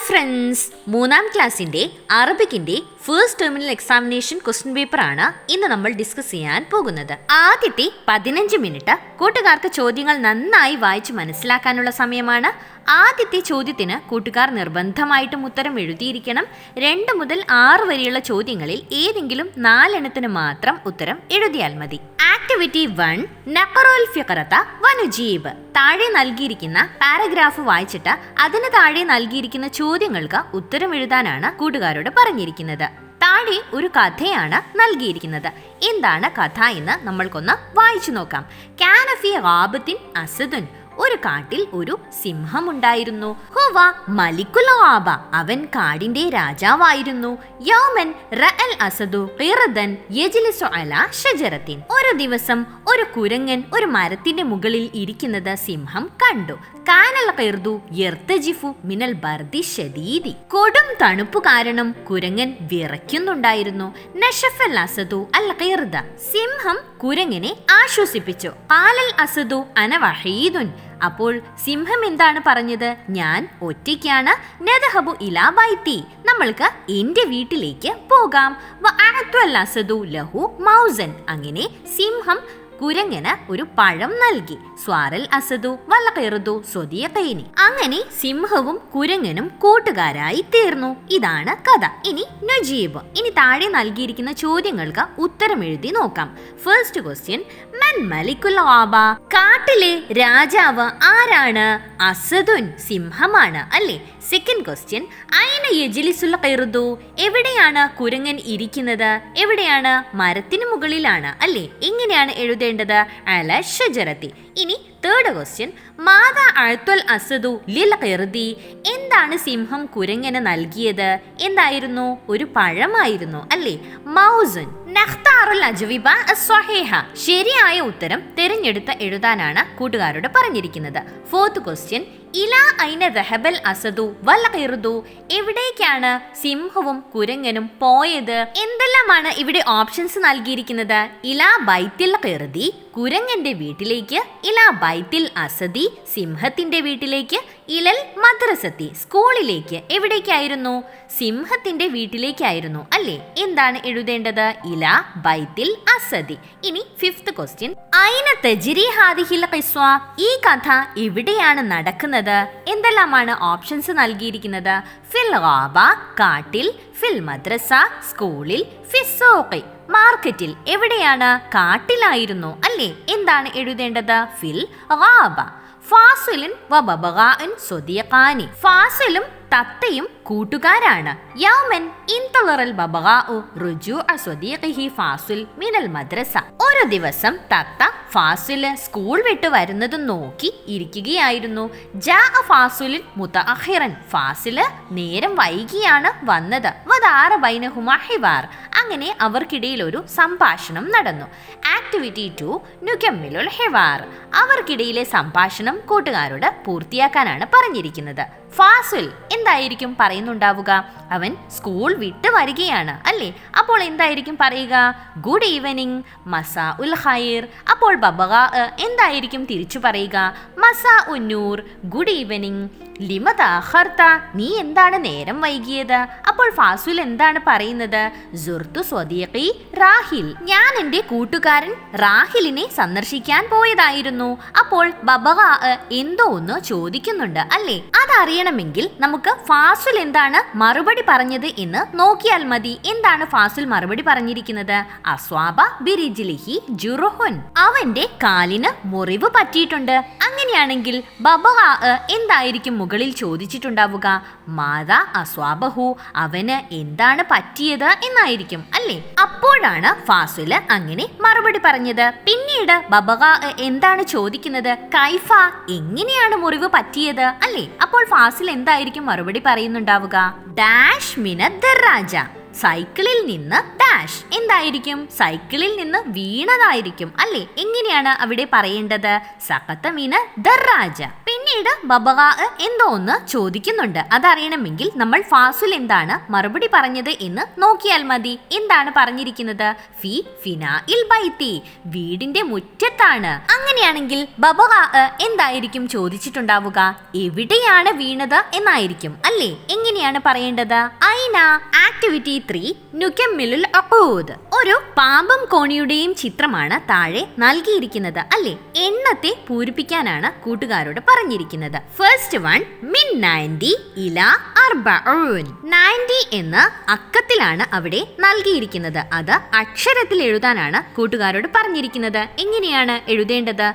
Friends, മൂന്നാം ക്ലാസ്സിന്റെ അറബിക്കിന്റെ first terminal examination question paper ആണ് ഇന്ന് നമ്മൾ ഡിസ്കസ് ചെയ്യാൻ പോകുന്നത്. ആദ്യത്തെ 15 മിനിറ്റ് കൂട്ടുകാർക്ക് ചോദ്യങ്ങൾ നന്നായി വായിച്ച് മനസ്സിലാക്കാനുള്ള സമയമാണ്. ആദ്യത്തെ ചോദ്യത്തിന് കൂട്ടുകാർ നിർബന്ധമായിട്ടും ഉത്തരം എഴുതിയിരിക്കണം. 2 മുതൽ 6 വരെയുള്ള ചോദ്യങ്ങളിൽ ഏതെങ്കിലും 4 എണ്ണത്തിന് മാത്രം ഉത്തരം എഴുതിയാൽ മതി. ആക്ടിവിറ്റി 1 നഖറുൽ ഫിഖറത വനുജീബ്. താഴെ നൽകിയിരിക്കുന്ന പാരഗ്രാഫ് വായിച്ചിട്ട് അതിന് താഴെ നൽകിയിരിക്കുന്ന ചോദ്യങ്ങൾക്ക് ഉത്തരം എഴുതാനാണ് കൂട്ടുകാരോട് പറഞ്ഞിരിക്കുന്നത്. താഴെ ഒരു കഥയാണ് നൽകിയിരിക്കുന്നത്. എന്താണ് കഥ എന്ന് നമ്മൾക്കൊന്ന് വായിച്ചു നോക്കാം. കാന ഫീ ഗാബത്തിൻ അസദുൻ. ഒരു കാട്ടിൽ ഒരു സിംഹമുണ്ടായിരുന്നു. ഹുവ മലിക്കുൽ ഗാബ. അവൻ കാടിന്റെ രാജാവായിരുന്നു. യൗമൻ റഅൽ അസദു ഖിർദൻ യജ്ലിസു അലാ ഷജറത്തിൻ. ഒരു ദിവസം ഒരു കുരങ്ങൻ ഒരു മരത്തിന്റെ മുകളിൽ ഇരിക്കുന്നത് സിംഹം കണ്ടു. കാനൽ ഖിർദു യർതജിഫു മിനൽ ബർദി ശദീദി. കൊടും തണുപ്പ് കാരണം കുരങ്ങൻ വിറയ്ക്കുന്നുണ്ടായിരുന്നു. നശഫൽ അസദു അൽ ഖിർദ. സിംഹം കുരങ്ങനെ ആശ്വസിപ്പിച്ചു. ഖാലൽ അസദു അന വഹീദുൻ. അപ്പോൾ സിംഹം എന്താണ് പറഞ്ഞത്? ഞാൻ ഒറ്റയ്ക്കാണ്. നദഹബു ഇലാ ബൈത്തി. നമ്മൾക്ക് എന്റെ വീട്ടിലേക്ക് പോകാം. വഅഅത്വൽ അസദു ലഹു മൗസൻ. അങ്ങനെ സിംഹം കുരങ്ങന് ഒരു പഴം നൽകി. സ്വാറൽ അസദു വൽ ഖിർദു സ്വദീഖൈനി. അങ്ങനെ സിംഹവും കുരങ്ങനും കൂട്ടുകാരായി തീർന്നു. ഇതാണ് കഥ. ഇനി നജീബ്. ഇനി താഴെ നൽകിയിരിക്കുന്ന ചോദ്യങ്ങൾക്ക് ഉത്തരം എഴുതി നോക്കാം. ഫസ്റ്റ് ക്വസ്റ്റ്യൻ, മൻ മലിക്കുൽ ഗാബ. കാട്ടിലെ രാജാവ് ആരാണ്? അസദുൻ. സിംഹമാണ് അല്ലേ. സെക്കൻഡ് ക്വസ്റ്റ്യൻ, ഐന യജ്ലിസുൽ ഖിർദു. എവിടെയാണ് കുരങ്ങൻ ഇരിക്കുന്നത്? എവിടെയാണ്? മരത്തിന് മുകളിലാണ് അല്ലേ. എങ്ങനെയാണ് എഴുതേണ്ടത്? അല ഷജറത്തി. ഇനി തേർഡ് ക്വസ്റ്റ്യൻ, മാദാ അഅ്തൽ അസദു ലിൽ ഖിർദി. എന്താണ് സിംഹം കുരങ്ങന് നൽകിയത്? എന്തായിരുന്നു? ഒരു പഴമായിരുന്നു അല്ലേ. മൗസുൻ. നഖ്താറുൽ അജ്വിബ അസ്സഹീഹ. ശരിയായ ഉത്തരം തിരഞ്ഞെടുത്ത് എഴുതാനാണ് കൂട്ടുകാരോട് പറഞ്ഞിരിക്കുന്നത്. ഫോർത്ത് ക്വസ്റ്റ്യൻ, ഇലാ ഐന ദഹബൽ അസദു വൽ ഖിർദു. എവിടേക്കാണ് സിംഹവും കുരങ്ങനും പോയത്? എന്തെല്ലാമാണ് ഇവിടെ ഓപ്ഷൻസ് നൽകിയിരിക്കുന്നത്? ഇലാ ബൈത്തിൽ ഖിർദി കുരങ്ങന്റെ വീട്ടിലേക്ക്, ഇലാ ബൈത്തിൽ അസദി സിംഹത്തിന്റെ വീട്ടിലേക്ക്, ഇലൽ മദ്രസത്തി സ്കൂളിലേക്ക്. എവിടേക്കായിരുന്നു? സിംഹത്തിന്റെ വീട്ടിലേക്കായിരുന്നു അല്ലേ. എന്താണ് എഴുതേണ്ടത്? ഇലാ ബൈത്തിൽ അസദി. ഇനി ഫിഫ്ത്ത് ക്വസ്റ്റ്യൻ, ഐന തജ്രി ഹാദിഹിൽ ഖിസ്വ. ഈ കഥ എവിടെയാണ് നടക്കുന്നത്? എന്തെല്ലാമാണ് ഓപ്ഷൻസ് നൽകിയിരിക്കുന്നത്? ഫിൽ ഗാബ കാട്ടിൽ, ഫിൽ മദ്രസ സ്കൂളിൽ, ഫിസ്സൂഖി മാർക്കറ്റിൽ. എവിടെയാണ്? കാട്ടിലായിരുന്നു അല്ലേ. എന്താണ് എഴുതേണ്ടത്? ഫിൽ ഗാബ. ഫാസിലുൻ വ ബബഗാഉൻ സ്വദീഖാനി. ഫാസിലും തത്തയും കൂട്ടുകാരാണ്. യൗമൻ ഇൻതളറൽ ബബഗാഉ റുജൂഅ സ്വദീഖിഹി ഫാസിൽ മിനൽ മദ്രസ. ഒരു ദിവസം തത്ത ഫാസില് സ്കൂൾ വിട്ട് വരുന്നത് നോക്കി ഇരിക്കുകയായിരുന്നു. ജാഅ ഫാസിലുൻ മുതഅഖിറൻ. ഫാസില് നേരം വൈകിയാണ് വന്നത്. വദാറ ബൈനഹുമാ ഹിവാർ. അങ്ങനെ അവർക്കിടയിൽ ഒരു സംഭാഷണം നടന്നു. ആക്ടിവിറ്റി 2 നുകമ്മിലുൽ ഹിവാർ. അവർക്കിടയിലെ സംഭാഷണം കൂട്ടുകാരോട് പൂർത്തിയാക്കാനാണ് പറഞ്ഞിരിക്കുന്നത്. ഫാസിൽ എന്തായിരിക്കും പറയുന്നുണ്ടാവുക? അവൻ സ്കൂൾ വിട്ട് വരികയാണ് അല്ലേ. അപ്പോൾ എന്തായിരിക്കും പറയുക? ഗുഡ് ഈവനിങ്, മസാ ഉൽ ഖൈർ. അപ്പോൾ ബബഗാ എന്തായിരിക്കും തിരിച്ചു പറയുക? മസാ ഉന്നൂർ, ഗുഡ് ഈവനിങ്. ലിമ തഅഖർത. നീ എന്താണ് നേരം വൈകിയത്? അപ്പോൾ ഫാസിൽ എന്താണ് പറയുന്നത്? സുർതു സ്വദീഖി റാഹിൽ. ഞാൻ എൻ്റെ കൂട്ടുകാരൻ റാഹിലിനെ സന്ദർശിക്കാൻ പോയതായിരുന്നു. അപ്പോൾ ബബഗാ എന്തോ ഒന്ന് ചോദിക്കുന്നുണ്ട് അല്ലേ. അതറിയണമെങ്കിൽ നമുക്ക് ഫാസിൽ എന്താണ് മറുപടി പറഞ്ഞത് എന്ന് നോക്കിയാൽ മതി. എന്താണ് ഫാസിൽ മറുപടി പറഞ്ഞിരിക്കുന്നത്? അസ്വാബ ബിരിജ്ലിഹി ജുർഹുൻ. അവന്റെ കാലിന് മുറിവ് പറ്റിയിട്ടുണ്ട്. അങ്ങനെയാണെങ്കിൽ ബബഗാ എന്തായിരിക്കും മുകളിൽ ചോദിച്ചിട്ടുണ്ടാവുക? മാദാ അസ്വാബഹു. അവന് എന്താണ് പറ്റിയത് എന്നായിരിക്കും അല്ലേ. അപ്പോഴാണ് ഫാസില് അങ്ങനെ മറുപടി പറഞ്ഞത്. പിന്നീട് ബബഗാ എന്താണ് ചോദിക്കുന്നത്? കൈഫ. എങ്ങനെയാണ് മുറിവ് പറ്റിയത് അല്ലേ. അപ്പോൾ ഫാസിൽ എന്തായിരിക്കും മറുപടി പറയുന്നുണ്ടാവുക? ഡാഷ് മിന ദർറാജ. സൈക്കിളിൽ നിന്ന് ഡാഷ്. എന്തായിരിക്കും? സൈക്കിളിൽ നിന്ന് വീണതായിരിക്കും അല്ലേ. എങ്ങനെയാണ് അവിടെ പറയേണ്ടത്? സഖത മിന ദർറാജ. പിന്നീട് പിന്നീട് ബബഗാ എന്തോ ഒന്ന് ചോദിക്കുന്നുണ്ട്. അതറിയണമെങ്കിൽ നമ്മൾ ഫാസുൽ എന്താണ് മറുപടി പറഞ്ഞത് എന്ന് നോക്കിയാൽ മതി. എന്താണ് പറഞ്ഞിരിക്കുന്നത്? ഫി ഫിനാഇൽ ബൈത്തി, വീടിന്റെ മുറ്റത്താണ്. അങ്ങനെയാണെങ്കിൽ ബബഗാ എന്തായിരിക്കും ചോദിച്ചിട്ടുണ്ടാവുക? എവിടെയാണ് വീണത് എന്നായിരിക്കും അല്ലേ? എങ്ങനെയാണ് പറയേണ്ടത്? ഐന. ആക്ടിവിറ്റി 3 നുകമ്മിലുൽ ഉഖൂദ്. ഒരു പാമ്പും കോണിയുടെയും ചിത്രമാണ് താഴെ നൽകിയിരിക്കുന്നത് അല്ലേ? എണ്ണത്തെ പൂരിപ്പിക്കാനാണ് കൂട്ടുകാരോട് പറഞ്ഞിരിക്കുന്നത്. ഫസ്റ്റ് വൺ മിൻ 90 ഇലാ 40. 90 എന്ന് അക്കത്തിലാണ് അവിടെ നൽകിയിരിക്കുന്നത്. അത് അക്ഷരത്തിൽ എഴുതാനാണ് കൂട്ടുകാരോട് പറഞ്ഞിരിക്കുന്നത്. എങ്ങനെയാണ് എഴുതേണ്ടത്?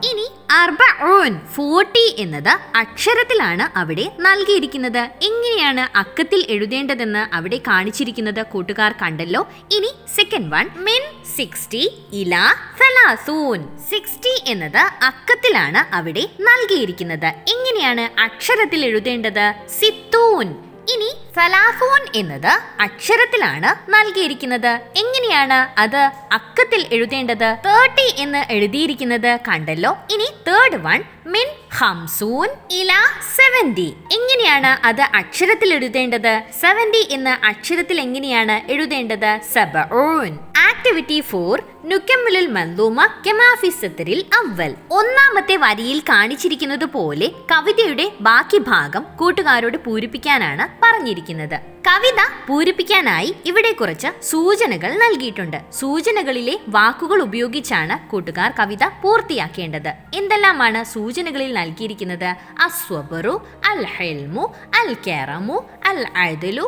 ഇനി 40 എന്നത് അക്ഷരത്തിലാണ് അവിടെ നൽകിയിരിക്കുന്നത്. എങ്ങനെയാണ് അക്കത്തിൽ എഴുതേണ്ടതെന്ന് അവിടെ കാണിച്ചിരിക്കുന്നത് കൂട്ടുകാർ കണ്ടല്ലോ. ഇനി സെക്കൻഡ് വൺ മിൻ 60 ഇലാ 30. 60 എന്നത് അക്കത്തിലാണ് അവിടെ നൽകിയിരിക്കുന്നത്. എങ്ങനെയാണ് അക്ഷരത്തിൽ എഴുതേണ്ടത്? സിത്തൂൻ. ഇനി 30 എന്നത് അക്ഷരത്തിലാണ് നൽകിയിരിക്കുന്നത്. എങ്ങനെയാണ് അത് അക്കത്തിൽ എഴുതേണ്ടത്? 30 എന്ന് എഴുതിയിരിക്കുന്നത് കണ്ടല്ലോ. ഇനി തേർഡ് വൺ മിൻ 50 ഇലാ 70. എങ്ങനെയാണ് അത് അക്ഷരത്തിൽ എഴുതേണ്ടത്? 70 എന്ന അക്ഷരത്തിൽ എങ്ങനെയാണ് എഴുതേണ്ടത്? 70. ആക്ടിവിറ്റി 4 നുകമ്മിലുൽ മൻദൂമ കമാ ഫി സത്രിൽ അവ്വൽ. ഒന്നാമത്തെ വരിയിൽ കാണിച്ചിരിക്കുന്നത് പോലെ കവിതയുടെ ബാക്കി ഭാഗം കൂട്ടുകാരോട് പൂരിപ്പിക്കാനാണ് പറഞ്ഞിരിക്കുന്നത്. കവിത പൂരിപ്പിക്കാനായി ഇവിടെ കുറച്ച് സൂചനകൾ നൽകിയിട്ടുണ്ട്. സൂചനകളിലെ വാക്കുകൾ ഉപയോഗിച്ചാണ് കൂട്ടുകാർ കവിത പൂർത്തിയാക്കേണ്ടത്. എന്തെല്ലാമാണ് സൂചനകളിൽ നൽകിയിരിക്കുന്നത്? അസ്വബറു, അൽ ഹിൽമു, അൽ കറമു, അൽ അദ്ലു,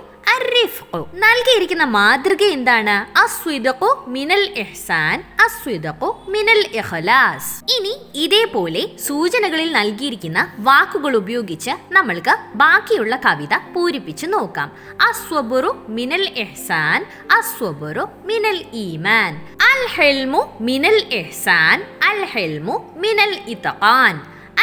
നൽകിയിരിക്കുന്ന മാതൃക എന്താണ്? അസ്വിദഖു മിനൽ ഇഹ്സാൻ, അസ്വിദഖു മിനൽ ഇഖ്ലാസ്. ഇനി ഇതേപോലെ സൂചനകളിൽ നൽകിയിരിക്കുന്ന വാക്കുകൾ ഉപയോഗിച്ച് നമ്മൾക്ക് ബാക്കിയുള്ള കവിത പൂരിപ്പിച്ചു നോക്കാം. അസ്വബറു മിനൽ ഇഹ്സാൻ, അസ്വബറു മിനൽ ഈമാൻ, അൽ ഹിൽമു മിനൽ ഇഹ്സാൻ, അൽ ഹിൽമു മിനൽ ഇത്ഖാൻ,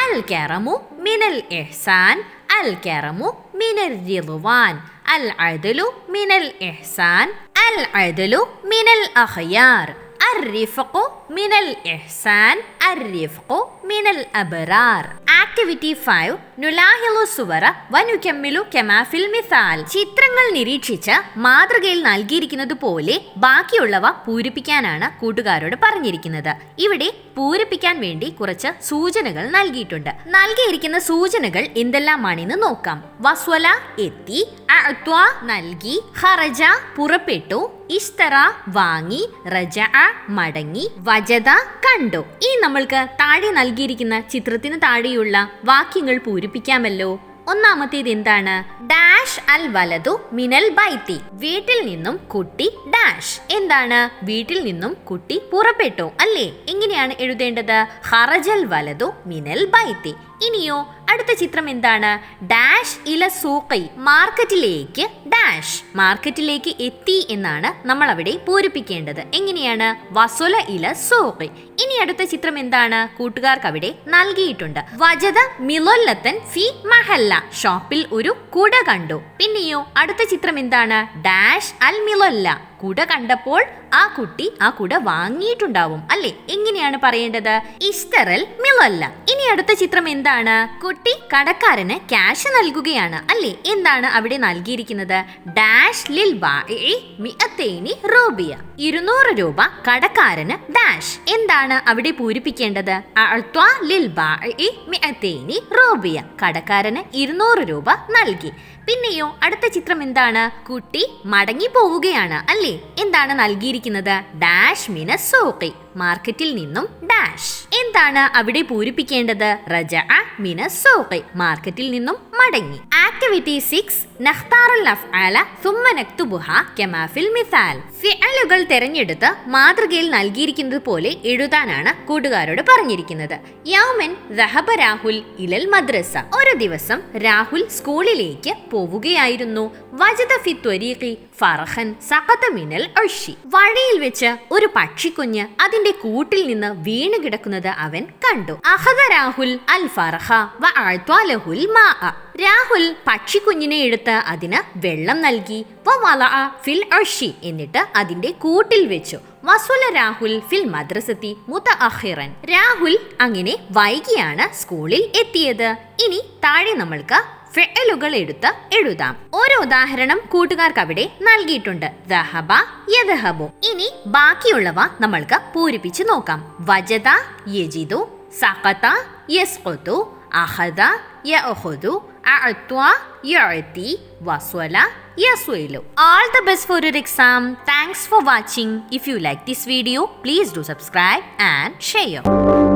അൽ കറമു മിനൽ ഇഹ്സാൻ, അൽ കറമു മിനൽ റിദ്വാൻ, അൽ അദ്ലു മിനൽ ഇഹ്സാൻ, അൽ അദ്ലു മിനൽ അഖ്യാർ, الرفق من الإحسان الرفق من الأبرار. ആക്ടിവിറ്റി 5 നുലാഹിളു സുവറ വനുകമ്മിലു കമാ ഫിൽ മിസാൽ. ചിത്രങ്ങൾ നിരീക്ഷിച്ച് മാതൃകയിൽ നൽകിയിരിക്കുന്നത് പോലെ ബാക്കിയുള്ളവ പൂരിപ്പിക്കാനാണ് കൂട്ടുകാരോട് പറഞ്ഞിരിക്കുന്നത്. ഇവിടെ പൂരിപ്പിക്കാൻ വേണ്ടി കുറച്ച് സൂചനകൾ നൽകിയിട്ടുണ്ട്. നൽകിയിരിക്കുന്ന സൂചനകൾ എന്തെല്ലാമാണെന്ന് നോക്കാം. വസ്വല എത്തി, അഅ്ത്വ നൽകി, ഖറജ പുറപ്പെട്ടു, ഇസ്തറ വാങ്ങി, റജഅ മടങ്ങി, വജദ കണ്ടു. ഈ നമ്മൾക്ക് താഴെ നൽകിയിരിക്കുന്ന ചിത്രത്തിന് താഴെയുള്ള വാക്യങ്ങൾ പൂരിപ്പിക്കാമല്ലോ. ഒന്നാമത്തേത് എന്താണ്? ഡാഷ് അൽ വലതു മിനൽ ബൈത്തി. വീട്ടിൽ നിന്നും കുട്ടി ഡാഷ്. എന്താണ്? വീട്ടിൽ നിന്നും കുട്ടി പുറപ്പെട്ടു അല്ലേ? എങ്ങനെയാണ് എഴുതേണ്ടത്? ഖറജൽ വലതു മിനൽ ബൈത്തി. ഇനിയോ അടുത്ത ചിത്രം എന്താണ്? ഡാഷ് ഇല സൂഖി. മാർക്കറ്റിലേക്ക് ഡാഷ്. മാർക്കറ്റിലേക്ക് എത്തി എന്നാണ് നമ്മൾ അവിടെ പൂരിപ്പിക്കേണ്ടത്. എങ്ങനെയാണ്? വസുല ഇല സൂഖി. ഇനി അടുത്ത ചിത്രം എന്താണ്? കൂട്ടുകാർക്ക് അവിടെ നൽകിയിട്ടുണ്ട്. വജദ മിലല്ലത്തൻ ഫി മഹല്ല. ഷോപ്പിൽ ഒരു കുട കണ്ടു. പിന്നെയോ അടുത്ത ചിത്രം എന്താണ്? ഡാഷ് അൽ മിലല്ല. കുട കണ്ടപ്പോൾ ആ കുട്ടി ആ കുട വാങ്ങിയിട്ടുണ്ടാവും അല്ലേ? എങ്ങനെയാണ് പറയേണ്ടത്? ഇസ്തറൽ മിലല്ല. ഇനി അടുത്ത ചിത്രം എന്താണ്? കുട്ടി കടക്കാരന് ക്യാഷ് നൽകുകയാണ് അല്ലേ? എന്താണ് അവിടെ നൽകിയിരിക്കുന്നത്? ഡാഷ് ലിൽ ബാഇ മിഅത്തൈനി റൂബിയ. 200 രൂപ കടക്കാരന് ഡാഷ്. എന്താണ് അവിടെ പൂരിപ്പിക്കേണ്ടത്? അഅ്ത്വ ലിൽ ബാഇ മിഅത്തൈനി റൂബിയ. കടക്കാരന് 200 രൂപ നൽകി. പിന്നെയോ അടുത്ത ചിത്രം എന്താണ്? കുട്ടി മടങ്ങി പോവുകയാണ് അല്ലേ? എന്താണ് നൽകിയിരിക്കുന്നത്? ഡാഷ് മിനസ് സൂഖി. മാർക്കറ്റിൽ നിന്നും ഡാഷ്. എന്താണ് അവിടെ പൂരിപ്പിക്കേണ്ടത്? റജഅ മിനസ് സൂഖി. മാർക്കറ്റിൽ നിന്നും മടങ്ങി. ആക്ടിവിറ്റി 6 നഖ്താറുൽ അഫ്ആല സുമ്മ നക്തുബുഹ കമാ ഫിൽ മിസാൽ. ഫിഅലുകൾ തിരഞ്ഞെടുത്ത് മാതൃകയിൽ നൽകിയിരിക്കുന്നത് പോലെ എഴുതാനാണ് കൂട്ടുകാരോട് പറഞ്ഞിരിക്കുന്നത്. യൗമൻ ദഹബ രാഹുൽ ഇലൽ മദ്രസ. ഒരു ദിവസം രാഹുൽ സ്കൂളിലേക്ക് പോവുകയായിരുന്നു. വജദ ഫി ത്വരീഖി ഫർഹൻ സഖത മിനൽ ഉർഷി. വഴിയിൽ വെച്ച് ഒരു പക്ഷിക്കുഞ്ഞ് അതിൽ അതിന്റെ കൂട്ടിൽ നിന്ന് വീണു കിടക്കുന്നത് അവൻ കണ്ടു. അഖദ രാഹുൽ അൽ ഫർഹ വഅഅ്ത ലഹുൽ മാഅ. രാഹുൽ പക്ഷിക്കുഞ്ഞിനെ എടുത്ത് അതിന് വെള്ളം നൽകി. വവളഅ ഫിൽ അർശി, എന്നിട്ട് അതിന്റെ കൂട്ടിൽ വെച്ചു. വസുല രാഹുൽ ഫിൽ മദ്രസത്തി മുതഅഖിറൻ. രാഹുൽ അങ്ങനെ വൈകിയാണ് സ്കൂളിൽ എത്തിയത്. ഇനി താഴെ നമ്മൾക്ക് ഫിഅലുകൾ എടുത്ത് എഴുതാം. ഒരു ഉദാഹരണം കൂട്ടുകാർക്ക് അവിടെ നൽകിയിട്ടുണ്ട്. ദഹബ യദ്ഹബു. ഇനി ബാക്കിയുള്ളവ നമ്മൾക്ക് പൂരിപ്പിച്ച് നോക്കാം. വജദ യജിദു, സഖത യസ്ഖുതു, അഖദ യഅഖുദു, അഅ്ത യഅതി, വസ്വല yaswilu. All the best for your exam. Thanks for watching. If you like this video, please do subscribe and share.